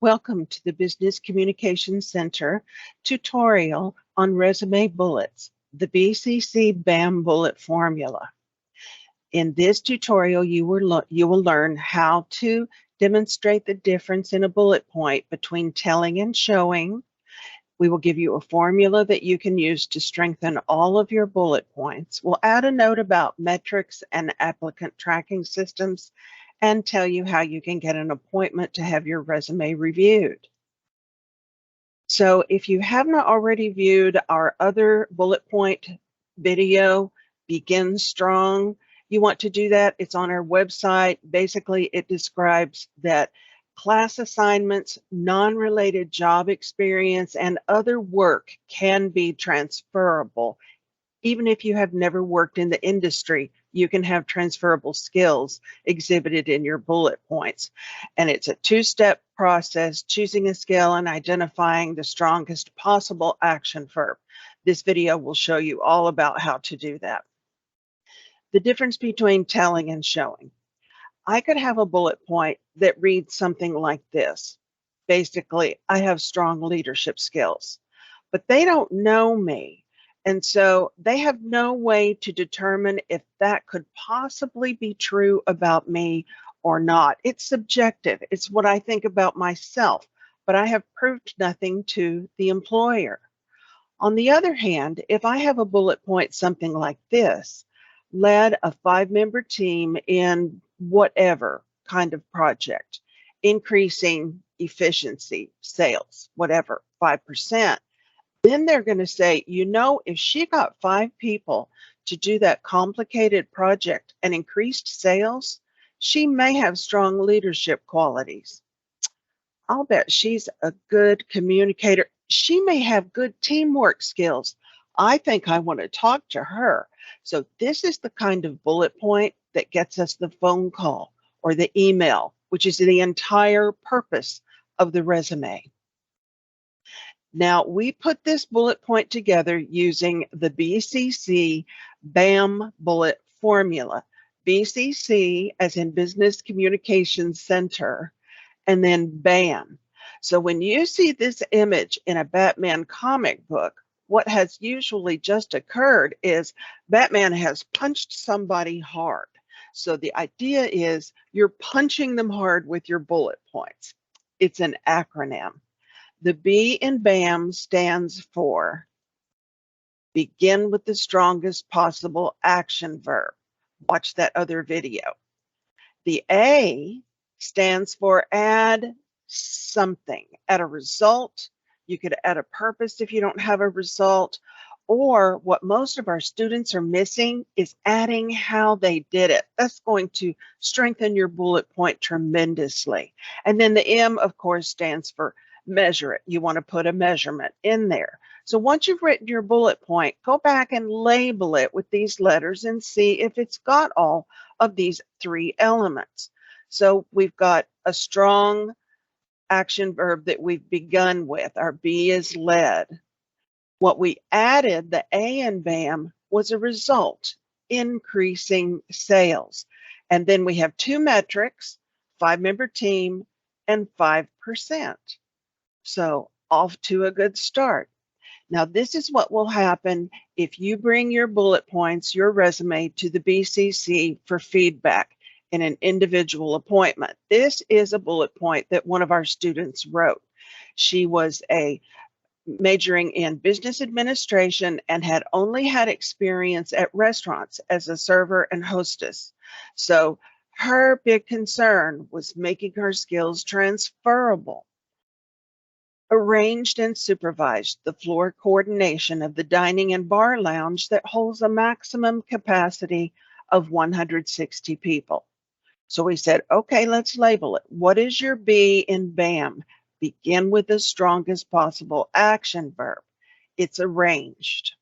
Welcome to the Business Communications Center tutorial on resume bullets, the BCC BAM bullet formula. In this tutorial, you will learn how to demonstrate the difference in a bullet point between telling and showing. We will give you a formula that you can use to strengthen all of your bullet points. We'll add a note about metrics and applicant tracking systems and tell you how you can get an appointment to have your resume reviewed. So if you have not already viewed our other bullet point video, Begin Strong, you want to do that. It's on our website. Basically, it describes that class assignments, non-related job experience, and other work can be transferable. Even if you have never worked in the industry, you can have transferable skills exhibited in your bullet points. And it's a two-step process, choosing a skill and identifying the strongest possible action verb. This video will show you all about how to do that. The difference between telling and showing. I could have a bullet point that reads something like this. Basically, I have strong leadership skills, but they don't know me. And so they have no way to determine if that could possibly be true about me or not. It's subjective. It's what I think about myself, but I have proved nothing to the employer. On the other hand, if I have a bullet point, something like this, led a 5-member team in whatever kind of project, increasing efficiency, sales, whatever, 5%. Then they're going to say, you know, if she got 5 people to do that complicated project and increased sales, she may have strong leadership qualities. I'll bet she's a good communicator. She may have good teamwork skills. I think I want to talk to her. So this is the kind of bullet point that gets us the phone call or the email, which is the entire purpose of the resume. Now, we put this bullet point together using the BCC BAM bullet formula. BCC as in Business Communications Center, and then BAM. So when you see this image in a Batman comic book, what has usually just occurred is Batman has punched somebody hard. So the idea is you're punching them hard with your bullet points. It's an acronym. The B in BAM stands for begin with the strongest possible action verb. Watch that other video. The A stands for add something, add a result. You could add a purpose if you don't have a result, or what most of our students are missing is adding how they did it. That's going to strengthen your bullet point tremendously. And then the M, of course, stands for measure it. You want to put a measurement in there. So once you've written your bullet point, go back and label it with these letters and see if it's got all of these 3 elements. So we've got a strong action verb that we've begun with. Our B is led. What we added, the A in BAM, was a result, increasing sales. And then we have 2 metrics, 5-member team and 5%. So off to a good start. Now, this is what will happen if you bring your bullet points, your resume to the BCC for feedback in an individual appointment. This is a bullet point that one of our students wrote. She was majoring in business administration and had only had experience at restaurants as a server and hostess. So her big concern was making her skills transferable. Arranged and supervised the floor coordination of the dining and bar lounge that holds a maximum capacity of 160 people. So we said, okay, let's label it. What is your B in BAM? Begin with the strongest possible action verb. It's arranged.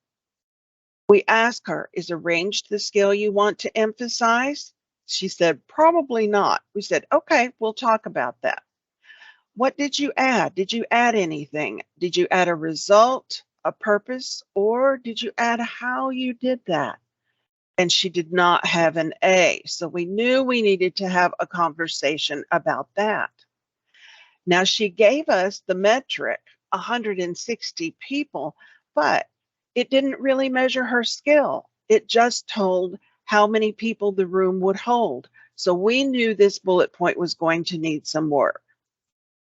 We asked her, is arranged the skill you want to emphasize? She said, probably not. We said, okay, we'll talk about that. What did you add? Did you add anything? Did you add a result, a purpose, or did you add how you did that? And she did not have an A. So we knew we needed to have a conversation about that. Now, she gave us the metric 160 people, but it didn't really measure her skill. It just told how many people the room would hold. So we knew this bullet point was going to need some work.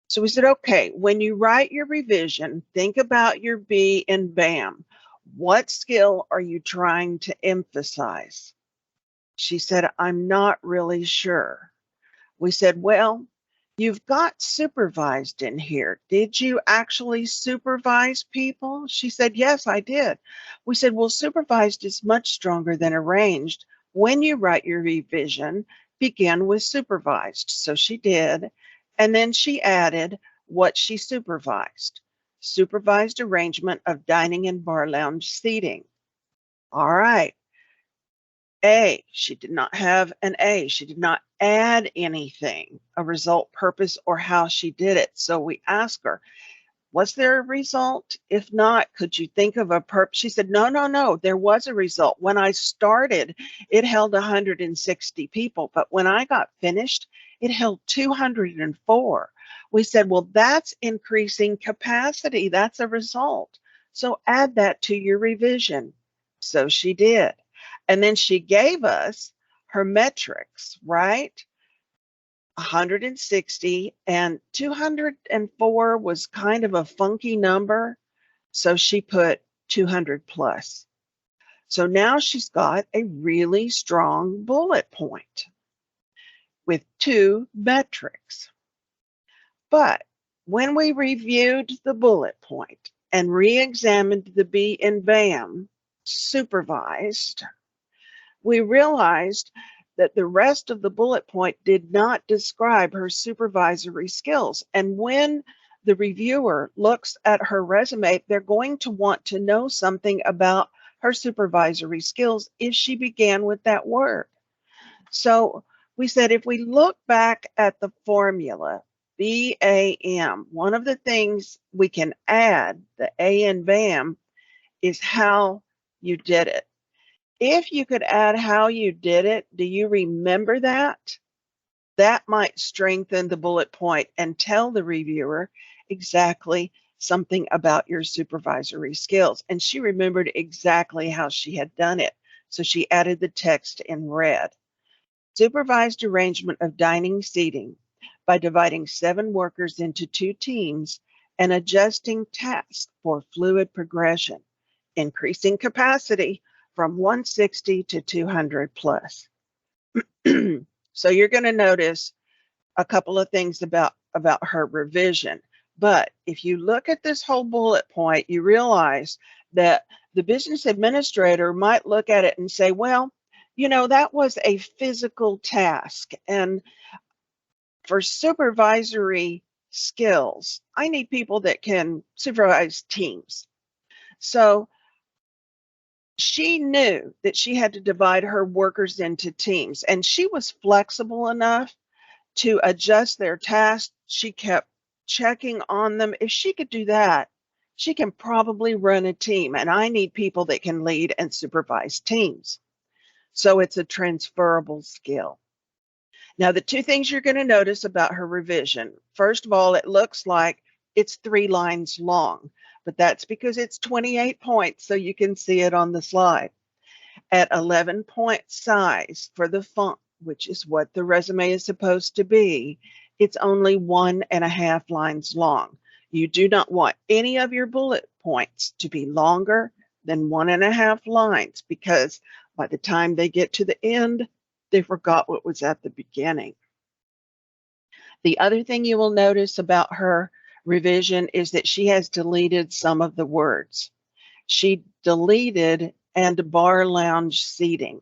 So we said, okay, when you write your revision, think about your B in BAM. What skill are you trying to emphasize? She said, I'm not really sure. We said, well, you've got supervised in here. Did you actually supervise people? She said, yes, I did. We said, well, supervised is much stronger than arranged. When you write your revision, begin with supervised. So she did. And then she added what she supervised. Supervised arrangement of dining and bar lounge seating. All right. A, she did not have an A. She did not add anything, a result, purpose, or how she did it. So we asked her, was there a result? If not, could you think of a purpose? She said, no, there was a result. When I started, it held 160 people, but when I got finished, it held 204. We said, well, that's increasing capacity. That's a result. So add that to your revision. So she did. And then she gave us her metrics, right? 160 and 204 was kind of a funky number. So she put 200 plus. So now she's got a really strong bullet point with 2 metrics. But when we reviewed the bullet point and re-examined the B in BAM, supervised, we realized that the rest of the bullet point did not describe her supervisory skills. And when the reviewer looks at her resume, they're going to want to know something about her supervisory skills if she began with that word. So we said, if we look back at the formula, BAM, one of the things we can add, the A in BAM, is how you did it. If you could add how you did it, do you remember that? That might strengthen the bullet point and tell the reviewer exactly something about your supervisory skills. And she remembered exactly how she had done it. So she added the text in red. Supervised arrangement of dining seating by dividing 7 workers into 2 teams and adjusting tasks for fluid progression, increasing capacity from 160 to 200 plus. So you're going to notice a couple of things about her revision. But if you look at this whole bullet point, you realize that the business administrator might look at it and say, well, you know, that was a physical task. And for supervisory skills, I need people that can supervise teams. So she knew that she had to divide her workers into teams, and she was flexible enough to adjust their tasks. She kept checking on them. If she could do that, she can probably run a team, and I need people that can lead and supervise teams. So it's a transferable skill. Now, the 2 things you're going to notice about her revision, first of all, it looks like it's 3 lines long, but that's because it's 28 points, so you can see it on the slide. At 11-point size for the font, which is what the resume is supposed to be, it's only 1.5 lines long. You do not want any of your bullet points to be longer than 1.5 lines, because by the time they get to the end, they forgot what was at the beginning. The other thing you will notice about her revision is that she has deleted some of the words. She deleted "and bar lounge seating."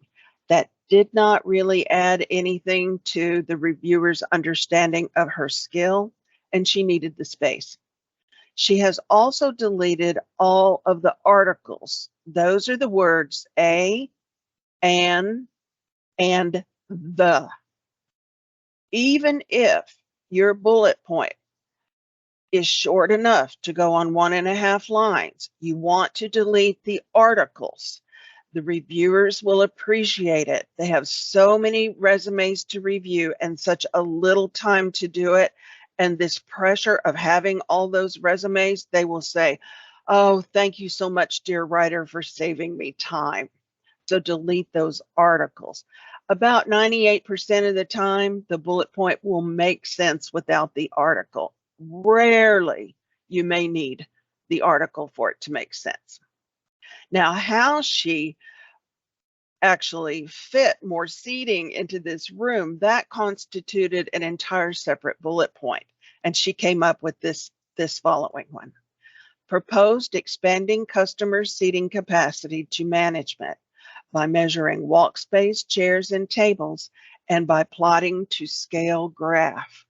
That did not really add anything to the reviewer's understanding of her skill, and she needed the space. She has also deleted all of the articles. Those are the words a, an, and the. Even if your bullet point is short enough to go on 1.5 lines, you want to delete the articles. The reviewers will appreciate it. They have so many resumes to review and such a little time to do it. and this pressure of having all those resumes, they will say, "Oh, thank you so much, dear writer, for saving me time." So delete those articles. About 98% of the time, the bullet point will make sense without the article. Rarely you may need the article for it to make sense. Now, how she actually fit more seating into this room, that constituted an entire separate bullet point. And she came up with this following one. Proposed expanding customer seating capacity to management by measuring walk space, chairs, and tables, and by plotting to scale graph.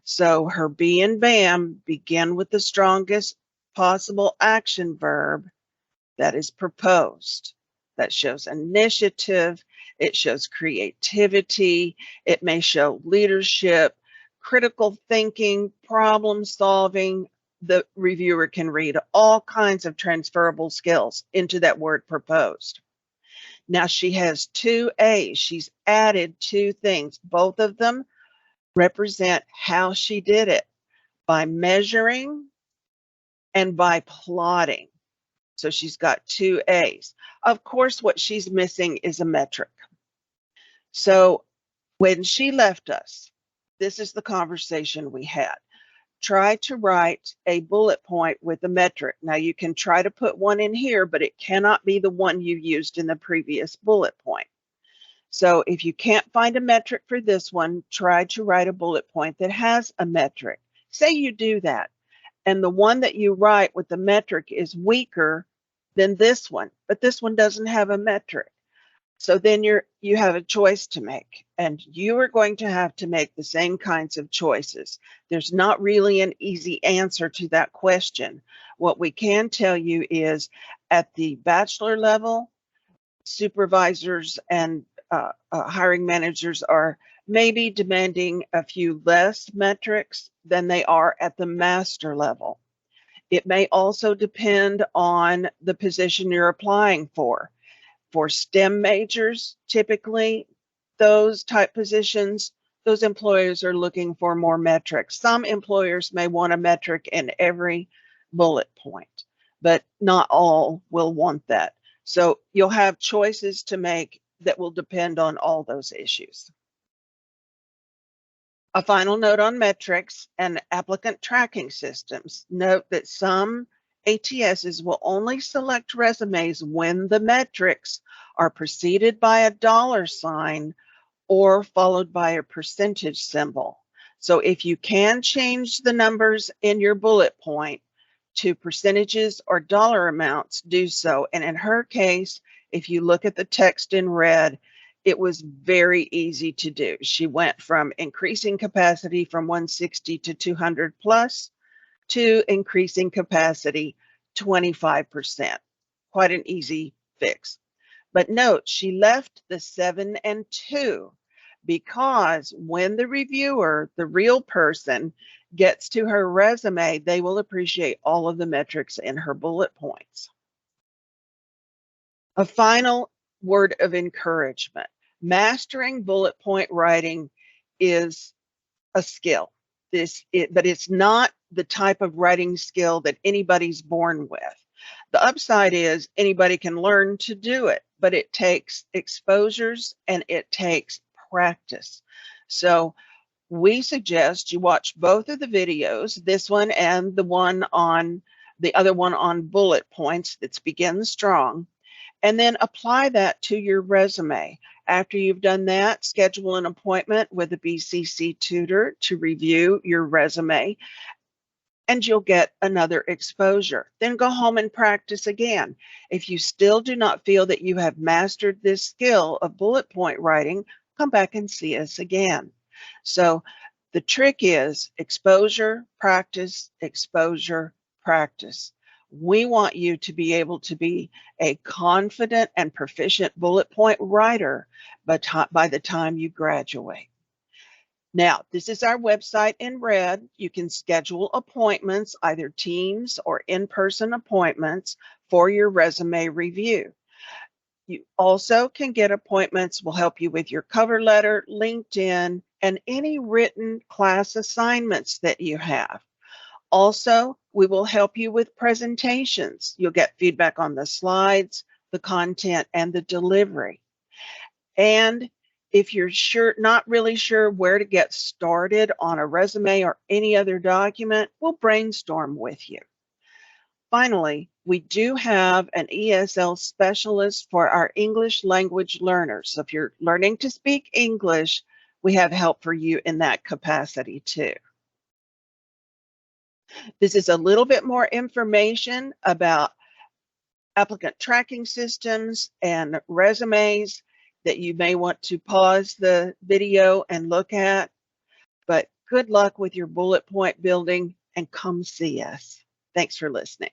So her B and BAM begin with the strongest possible action verb that is proposed. That shows initiative, it shows creativity, it may show leadership, critical thinking, problem solving. The reviewer can read all kinds of transferable skills into that word proposed. Now she has 2 A's. She's added 2 things. Both of them represent how she did it, by measuring and by plotting. So she's got 2 A's. Of course, what she's missing is a metric. So when she left us, this is the conversation we had. Try to write a bullet point with a metric. Now you can try to put one in here, but it cannot be the one you used in the previous bullet point. So if you can't find a metric for this one, try to write a bullet point that has a metric. Say you do that, and the one that you write with the metric is weaker than this one, but this one doesn't have a metric. So then you have a choice to make, and you are going to have to make the same kinds of choices. There's not really an easy answer to that question. What we can tell you is at the bachelor level, supervisors and hiring managers are maybe demanding a few less metrics than they are at the master level. It may also depend on the position you're applying for. For STEM majors, typically, those type positions, those employers are looking for more metrics. Some employers may want a metric in every bullet point, but not all will want that. So you'll have choices to make that will depend on all those issues. A final note on metrics and applicant tracking systems. Note that some ATSs will only select resumes when the metrics are preceded by a $ or followed by a percentage symbol. So if you can change the numbers in your bullet point to percentages or dollar amounts, do so. And in her case, if you look at the text in red, it was very easy to do. She went from increasing capacity from 160 to 200 plus to increasing capacity 25%. Quite an easy fix. But note, she left the 7 and 2 because when the reviewer, the real person, gets to her resume, they will appreciate all of the metrics in her bullet points. A final word of encouragement. Mastering bullet point writing is a skill. But it's not the type of writing skill that anybody's born with. The upside is anybody can learn to do it, but it takes exposures and it takes practice. So we suggest you watch both of the videos, this one and the other one on bullet points that's Begin Strong, and then apply that to your resume. After you've done that, schedule an appointment with a BCC tutor to review your resume, and you'll get another exposure. Then go home and practice again. If you still do not feel that you have mastered this skill of bullet point writing, come back and see us again. So the trick is exposure, practice, exposure, practice. We want you to be able to be a confident and proficient bullet point writer by the time you graduate. Now, this is our website in red. You can schedule appointments, either Teams or in-person appointments for your resume review. You also can get appointments. We'll help you with your cover letter, LinkedIn, and any written class assignments that you have. Also, we will help you with presentations. You'll get feedback on the slides, the content, and the delivery. And if you're not really sure where to get started on a resume or any other document, we'll brainstorm with you. Finally, we do have an ESL specialist for our English language learners. So if you're learning to speak English, we have help for you in that capacity too. This is a little bit more information about applicant tracking systems and resumes that you may want to pause the video and look at. But good luck with your bullet point building and come see us. Thanks for listening.